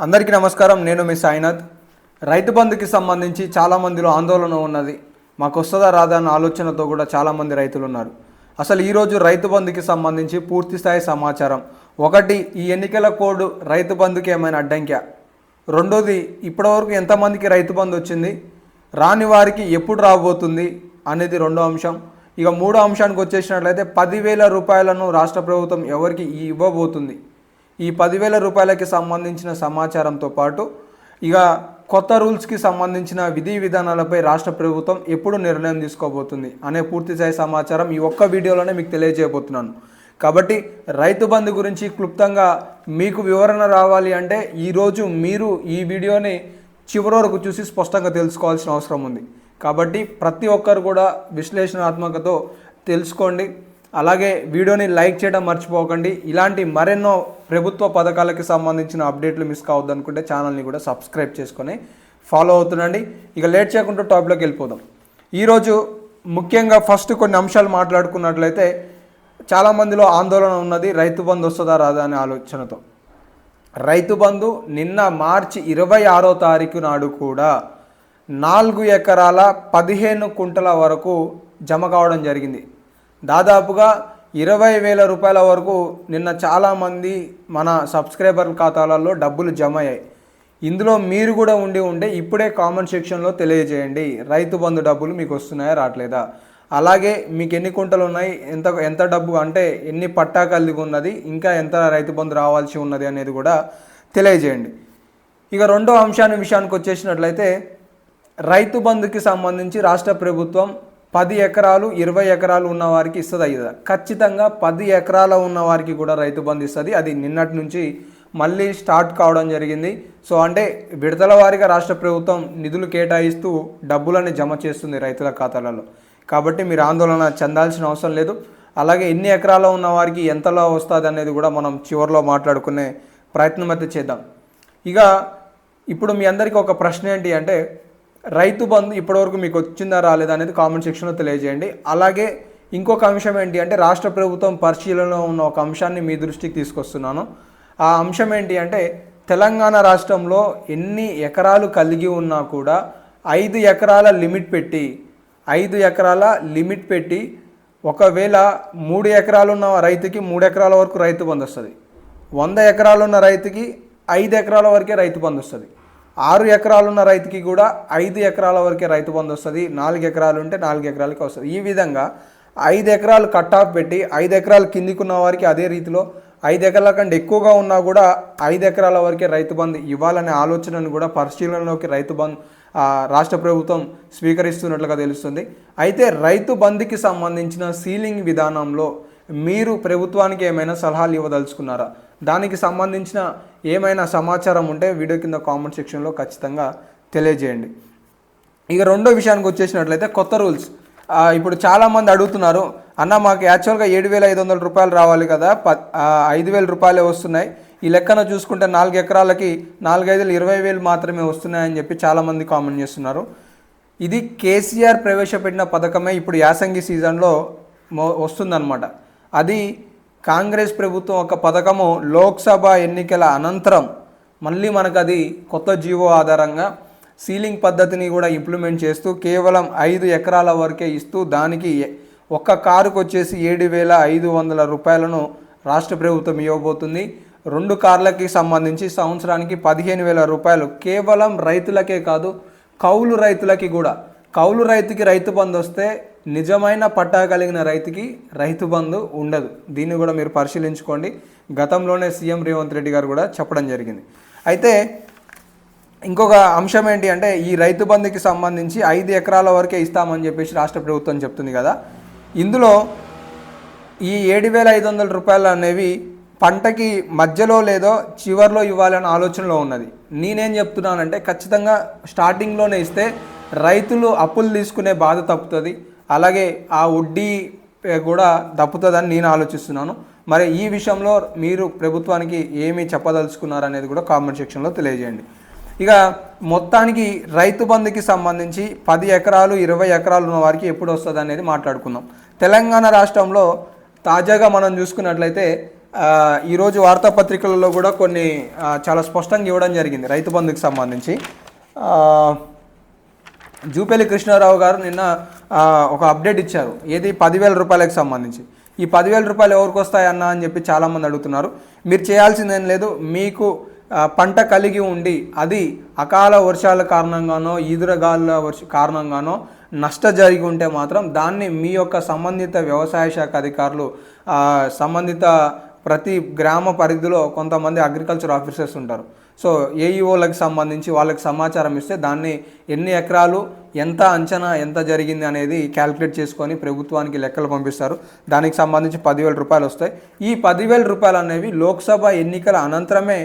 అందరికీ నమస్కారం. నేను మీ సాయినాథ్. రైతు బంధుకి సంబంధించి చాలామందిలో ఆందోళన ఉన్నది. మాకు వస్తుందా రాదా అన్న ఆలోచనతో కూడా చాలామంది రైతులు ఉన్నారు. అసలు ఈరోజు రైతు బంధుకి సంబంధించి పూర్తి స్థాయి సమాచారం. ఒకటి, ఈ ఎన్నికల కోడ్ రైతు బంధుకి ఏమైనా అడ్డంకా? రెండోది, ఇప్పటివరకు ఎంతమందికి రైతు బంధు వచ్చింది, రాని వారికి ఎప్పుడు రాబోతుంది అనేది రెండో అంశం. ఇక మూడో అంశానికి వచ్చేసినట్లయితే 10,000 రూపాయలను రాష్ట్ర ప్రభుత్వం ఎవరికి ఇవ్వబోతుంది. ఈ 10,000 రూపాయలకి సంబంధించిన సమాచారంతో పాటు ఇక కొత్త రూల్స్కి సంబంధించిన విధి విధానాలపై రాష్ట్ర ప్రభుత్వం ఎప్పుడు నిర్ణయం తీసుకోబోతుంది అనే పూర్తిస్థాయి సమాచారం ఈ ఒక్క వీడియోలోనే మీకు తెలియజేయబోతున్నాను. కాబట్టి రైతు బంధు గురించి క్లుప్తంగా మీకు వివరణ రావాలి అంటే ఈరోజు మీరు ఈ వీడియోని చివరి వరకు చూసి స్పష్టంగా తెలుసుకోవాల్సిన అవసరం ఉంది. కాబట్టి ప్రతి ఒక్కరు కూడా విశ్లేషణాత్మకతో తెలుసుకోండి. అలాగే వీడియోని లైక్ చేయడం మర్చిపోకండి. ఇలాంటి మరెన్నో ప్రభుత్వ పథకాలకి సంబంధించిన అప్డేట్లు మిస్ కావద్దు అనుకుంటే ఛానల్ని కూడా సబ్స్క్రైబ్ చేసుకొని ఫాలో అవుతుండండి. ఇక లేట్ చేయకుండా టాపిక్లోకి వెళ్ళిపోదాం. ఈరోజు ముఖ్యంగా ఫస్ట్ కొన్ని అంశాలు మాట్లాడుకున్నట్లయితే చాలామందిలో ఆందోళన ఉన్నది, రైతు బంధు వస్తుందా రాదా అనే ఆలోచనతో. రైతు బంధు నిన్న మార్చి 26వ తారీఖు నాడు కూడా 4 ఎకరాల 15 కుంటల వరకు జమ కావడం జరిగింది. దాదాపుగా 20,000 రూపాయల వరకు నిన్న చాలామంది మన సబ్స్క్రైబర్ ఖాతాలలో డబ్బులు జమ అయ్యాయి. ఇందులో మీరు కూడా ఉంటే ఇప్పుడే కామెంట్ సెక్షన్లో తెలియజేయండి, రైతు బంధు డబ్బులు మీకు వస్తున్నాయా రావట్లేదా. అలాగే మీకు ఎన్ని కుంటలు ఉన్నాయి, ఎంత డబ్బు అంటే ఎన్ని పట్టా కలిగి ఉన్నది, ఇంకా ఎంత రైతు బంధు రావాల్సి ఉన్నది అనేది కూడా తెలియజేయండి. ఇక రెండో విషయానికి వచ్చేసినట్లయితే రైతు బంధుకి సంబంధించి రాష్ట్ర ప్రభుత్వం 10 ఎకరాలు 20 ఎకరాలు ఉన్న వారికి ఇస్తుంది. అయ్యదా ఖచ్చితంగా 10 ఎకరాల ఉన్న వారికి కూడా రైతు బంధు ఇస్తుంది. అది నిన్నటి నుంచి మళ్ళీ స్టార్ట్ కావడం జరిగింది. సో అంటే విడతల వారీగా రాష్ట్ర ప్రభుత్వం నిధులు కేటాయిస్తూ డబ్బులని జమ చేస్తుంది రైతుల ఖాతాలలో. కాబట్టి మీరు ఆందోళన చెందాల్సిన అవసరం లేదు. అలాగే ఎన్ని ఎకరాలు ఉన్న వారికి ఎంతలో వస్తుంది అనేది కూడా మనం చివరిలో మాట్లాడుకునే ప్రయత్నం అయితే చేద్దాం. ఇక ఇప్పుడు మీ అందరికీ ఒక ప్రశ్న ఏంటి అంటే, రైతు బంధు ఇప్పటివరకు మీకు వచ్చిందా రాలేదా అనేది కామెంట్ సెక్షన్లో తెలియజేయండి. అలాగే ఇంకొక అంశం ఏంటి అంటే, రాష్ట్ర ప్రభుత్వం పరిశీలనలో ఉన్న ఒక అంశాన్ని మీ దృష్టికి తీసుకొస్తున్నాను. ఆ అంశం ఏంటి అంటే, తెలంగాణ రాష్ట్రంలో ఎన్ని ఎకరాలు కలిగి ఉన్నా కూడా 5 ఎకరాల లిమిట్ పెట్టి ఒకవేళ 3 ఎకరాలు ఉన్న రైతుకి 3 ఎకరాల వరకు రైతు బంధు వస్తుంది. 100 ఎకరాలు ఉన్న రైతుకి 5 ఎకరాల వరకే రైతు బంధు వస్తుంది. 6 ఎకరాలు ఉన్న రైతుకి కూడా 5 ఎకరాల వరకే రైతు బంధు వస్తుంది. 4 ఎకరాలు ఉంటే 4 ఎకరాలకి వస్తుంది. ఈ విధంగా 5 ఎకరాలు కట్ ఆఫ్ పెట్టి 5 ఎకరాలు కిందికి ఉన్న వారికి అదే రీతిలో 5 ఎకరాల కంటే ఎక్కువగా ఉన్నా కూడా 5 ఎకరాల వరకే రైతు బంధు ఇవ్వాలనే ఆలోచనను కూడా పరిశీలనలోకి రాష్ట్ర ప్రభుత్వం స్వీకరిస్తున్నట్లుగా తెలుస్తుంది. అయితే రైతు బంధుకి సంబంధించిన సీలింగ్ విధానంలో మీరు ప్రభుత్వానికి ఏమైనా సలహాలు ఇవ్వదలుచుకున్నారా? దానికి సంబంధించిన ఏమైనా సమాచారం ఉంటే వీడియో కింద కామెంట్ సెక్షన్లో ఖచ్చితంగా తెలియజేయండి. ఇక రెండో విషయానికి వచ్చేసినట్లయితే కొత్త రూల్స్. ఇప్పుడు చాలామంది అడుగుతున్నారు, అన్న మాకు యాక్చువల్గా 7,500 రూపాయలు రావాలి కదా, 5,000 రూపాయలే వస్తున్నాయి, ఈ లెక్కన చూసుకుంటే 4 ఎకరాలకి 4-5 20,000 మాత్రమే వస్తున్నాయని చెప్పి చాలామంది కామెంట్ చేస్తున్నారు. ఇది కేసీఆర్ ప్రవేశపెట్టిన పథకమే ఇప్పుడు యాసంగి సీజన్లో వస్తుందన్నమాట. అది కాంగ్రెస్ ప్రభుత్వం ఒక పథకము లోక్సభ ఎన్నికల అనంతరం మళ్ళీ మనకు అది కొత్త జీవో ఆధారంగా సీలింగ్ పద్ధతిని కూడా ఇంప్లిమెంట్ చేస్తూ కేవలం 5 ఎకరాల వరకే ఇస్తూ దానికి ఒక్క కారుకు వచ్చేసి 7,500 రూపాయలను రాష్ట్ర ప్రభుత్వం ఇవ్వబోతుంది. 2 కార్లకి సంబంధించి సంవత్సరానికి 15,000 రూపాయలు కేవలం రైతులకే కాదు, కౌలు రైతులకి కూడా. కౌలు రైతుకి రైతు బంధు వస్తే నిజమైన పట్టా కలిగిన రైతుకి రైతు బంధు ఉండదు. దీన్ని కూడా మీరు పరిశీలించుకోండి. గతంలోనే సీఎం రేవంత్ రెడ్డి గారు కూడా చెప్పడం జరిగింది. అయితే ఇంకొక అంశం ఏంటి అంటే, ఈ రైతు బంధుకి సంబంధించి 5 ఎకరాల వరకే ఇస్తామని చెప్పేసి రాష్ట్ర ప్రభుత్వం చెప్తుంది కదా. ఇందులో ఈ 7,500 రూపాయలు అనేవి పంటకి మధ్యలో లేదో చివరిలో ఇవ్వాలనే ఆలోచనలో ఉన్నది. నేనేం చెప్తున్నానంటే, ఖచ్చితంగా స్టార్టింగ్లోనే ఇస్తే రైతులు అప్పులు తీసుకునే బాధ తప్పుతుంది, అలాగే ఆ వడ్డీ కూడా తప్పుతుందని నేను ఆలోచిస్తున్నాను. మరి ఈ విషయంలో మీరు ప్రభుత్వానికి ఏమి చెప్పదలుచుకున్నారు అనేది కూడా కామెంట్ సెక్షన్లో తెలియజేయండి. ఇక మొత్తానికి రైతు బంధుకి సంబంధించి 10 ఎకరాలు 20 ఎకరాలు ఉన్న వారికి ఎప్పుడు వస్తుంది అనేది మాట్లాడుకుందాం. తెలంగాణ రాష్ట్రంలో తాజాగా మనం చూసుకున్నట్లయితే ఈరోజు వార్తాపత్రికలలో కూడా కొన్ని చాలా స్పష్టంగా ఇవ్వడం జరిగింది రైతు బంధుకి సంబంధించి. జూపల్లి కృష్ణారావు గారు నిన్న ఒక అప్డేట్ ఇచ్చారు, ఏది 10,000 రూపాయలకు సంబంధించి. ఈ 10,000 రూపాయలు ఎవరికి వస్తాయన్నా అని చెప్పి చాలామంది అడుగుతున్నారు. మీరు చేయాల్సిందేం లేదు, మీకు పంట కలిగి ఉండి అది అకాల వర్షాల కారణంగానో ఈదురగాళ్ళ కారణంగానో నష్ట జరిగి ఉంటే మాత్రం దాన్ని మీ యొక్క సంబంధిత వ్యవసాయ శాఖ అధికారులు, సంబంధిత ప్రతి గ్రామ పరిధిలో కొంతమంది అగ్రికల్చర్ ఆఫీసర్స్ ఉంటారు. సో ఏఈఓలకు సంబంధించి వాళ్ళకి సమాచారం ఇస్తే దాన్ని ఎన్ని ఎకరాలు, ఎంత అంచనా, ఎంత జరిగింది అనేది క్యాలిక్యులేట్ చేసుకొని ప్రభుత్వానికి లెక్కలు పంపిస్తారు. దానికి సంబంధించి 10,000 రూపాయలు వస్తాయి. ఈ 10,000 రూపాయలు అనేవి లోక్సభ ఎన్నికల అనంతరమే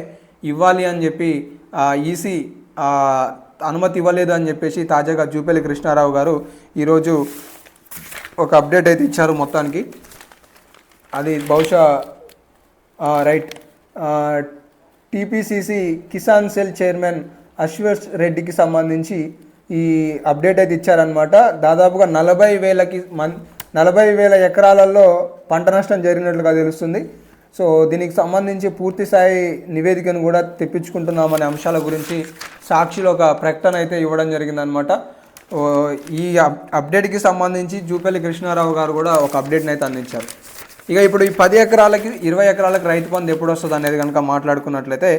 ఇవ్వాలి అని చెప్పి ఈసీ అనుమతి ఇవ్వలేదు అని చెప్పేసి తాజాగా జూపల్లి కృష్ణారావు గారు ఈరోజు ఒక అప్డేట్ అయితే ఇచ్చారు మొత్తానికి. అది బహుశా right TPCC Kisan cell chairman Ashwar రెడ్డికి సంబంధించి ఈ అప్డేట్ అయితే ఇచ్చారనమాట. దాదాపుగా 40,000 ఎకరాలలో పంట నష్టం జరిగినట్లుగా తెలుస్తుంది. సో దీనికి సంబంధించి పూర్తి స్థాయి నివేదికను కూడా తెప్పించుకుంటున్నామనే అంశాల గురించి సాక్షిలో ఒక ప్రకటన అయితే ఇవ్వడం జరిగిందనమాట. ఈ అప్డేట్కి సంబంధించి జూపల్లి కృష్ణారావు గారు కూడా ఒక అప్డేట్ని అయితే అందించారు. ఇక ఇప్పుడు ఈ 10 ఎకరాలకి 20 ఎకరాలకు రైతు బంధు ఎప్పుడు వస్తుంది అనేది కనుక మాట్లాడుకున్నట్లయితే,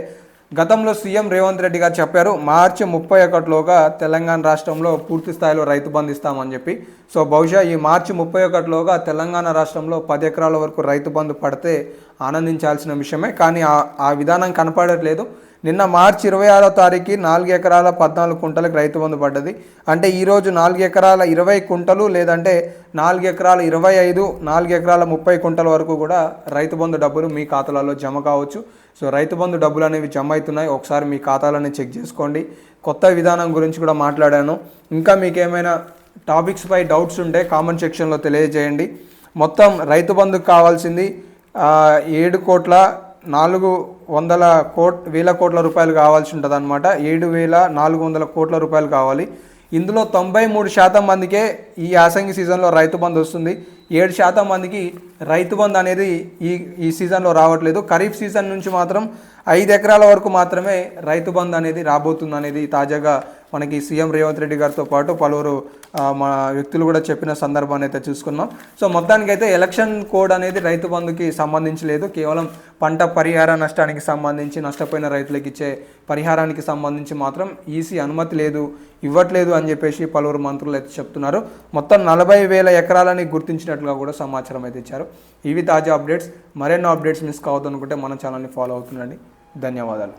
గతంలో సీఎం రేవంత్ రెడ్డి గారు చెప్పారు మార్చి 31లోగా తెలంగాణ రాష్ట్రంలో పూర్తి స్థాయిలో రైతు బంధు ఇస్తామని చెప్పి. సో బహుశా ఈ మార్చి 31లోగా తెలంగాణ రాష్ట్రంలో 10 ఎకరాల వరకు రైతు బంధు పడితే ఆనందించాల్సిన విషయమే. కానీ ఆ విధానం కనపడట్లేదు. నిన్న మార్చి 26వ తారీఖు 4 ఎకరాల 14 కుంటలకు రైతు బంధు పడ్డది. అంటే ఈరోజు 4 ఎకరాల 20 కుంటలు, లేదంటే 4 ఎకరాల 25, 4 ఎకరాల 30 కుంటల వరకు కూడా రైతు బంధు డబ్బులు మీ ఖాతాలలో జమ కావచ్చు. సో రైతు బంధు డబ్బులు అనేవి జమ అవుతున్నాయి. ఒకసారి మీ ఖాతాలని చెక్ చేసుకోండి. కొత్త విధానం గురించి కూడా మాట్లాడాను. ఇంకా మీకు ఏమైనా టాపిక్స్పై డౌట్స్ ఉంటే కామెంట్ సెక్షన్లో తెలియజేయండి. మొత్తం రైతు బంధుకు కావాల్సింది 7,400,000 కోట్ల రూపాయలు కావాల్సి ఉంటుంది అనమాట. 7,400 కోట్ల రూపాయలు కావాలి. ఇందులో 93% మందికే ఈ యాసంగి సీజన్లో రైతు బంధు వస్తుంది. 7% మందికి రైతు బంధు అనేది ఈ సీజన్లో రావట్లేదు. ఖరీఫ్ సీజన్ నుంచి మాత్రం 5 ఎకరాల వరకు మాత్రమే రైతు బంధు అనేది రాబోతుంది అనేది తాజాగా మనకి సీఎం రేవంత్ రెడ్డి గారితో పాటు పలువురు మా వ్యక్తులు కూడా చెప్పిన సందర్భాన్ని అయితే చూసుకున్నాం. సో మొత్తానికైతే ఎలక్షన్ కోడ్ అనేది రైతు బంధుకి సంబంధించి లేదు. కేవలం పంట పరిహార నష్టానికి సంబంధించి, నష్టపోయిన రైతులకు ఇచ్చే పరిహారానికి సంబంధించి మాత్రం ఈసీ అనుమతి లేదు, ఇవ్వట్లేదు అని చెప్పేసి పలువురు మంత్రులు అయితే చెప్తున్నారు. మొత్తం 40,000 ఎకరాలని గుర్తించినట్లుగా కూడా సమాచారం అయితే ఇచ్చారు. ఇవి తాజా అప్డేట్స్. మరెన్నో అప్డేట్స్ మిస్ కావద్దు అనుకుంటే మన ఛానల్ని ఫాలో అవుతుండండి. ధన్యవాదాలు.